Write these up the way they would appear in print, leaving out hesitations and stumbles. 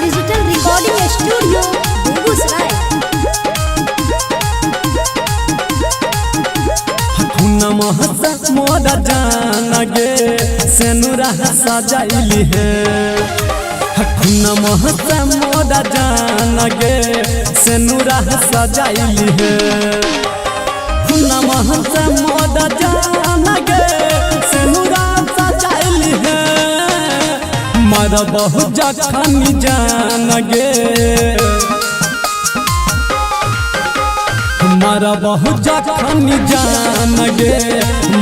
Digital recording studio Begusarai. मोरा जान गे सेनुरा सजाइली है। मोरा जान गे सेनुरा सजाइली है। मोरा जान गे सेनुरा सजाइली है। मारा बहु जखनी जान गे मारा बहु जखनी जान गे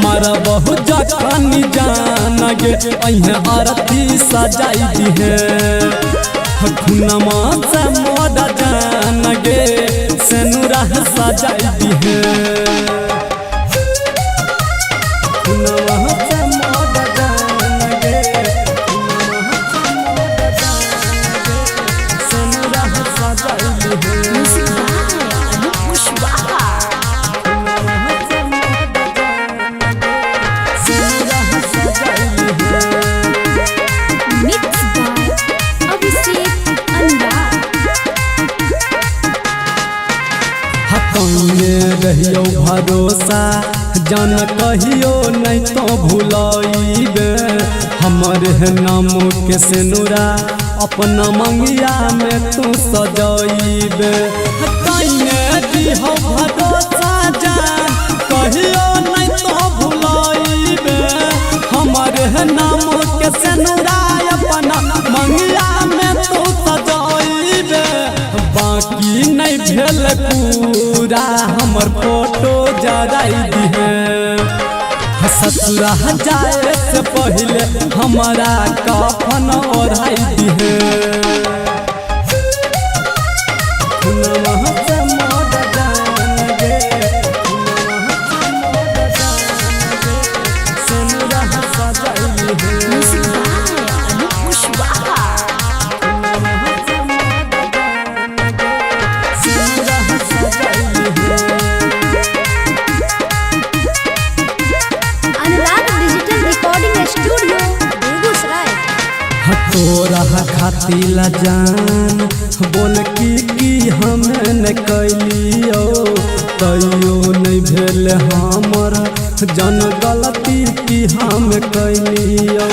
मारा बहु जखनी जान गे अहे आरती सजाई दी है। खुनमा से मोरा जान गे सेनुरा सजाई दी है। खुनमा से मोरा जान गे सेनुरा सजाई दी है। रहियो भरोसा जान कहियो नहीं तो भूलइबे। हमरे नाम के सेनुरा अपना मंगिया में तू सजाइबे। दिहो भरोसा जान कहियो नहीं तो भूलइबे। हमरे नाम के सेनुरा अपना मंगिया में तू सजाइबे। बाकी नहीं भेल पूरा हमर फोटो जराई दी है। ससुरा जाए से पहले हमारा कफन ओढ़ाई दी है। सेनुरा सजाइली है। तोरा खातिला जान बोल की हमें न कैलियो तैयो नहीं भेल हमर जन गलती की हम कैलियो।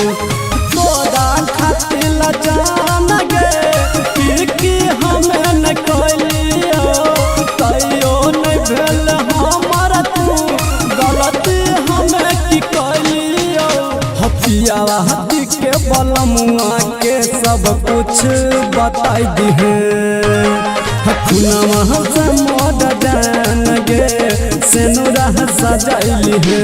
तोरा खातिला जान गे की हमें न कैलियो तैयो नहीं भेल हमर तू गलती हमें की कैलियो। हपियावा के बलमुआ के सब कुछ बताई दी है। खुनमा से मोरा जान गे सेनुरा सजाइली है।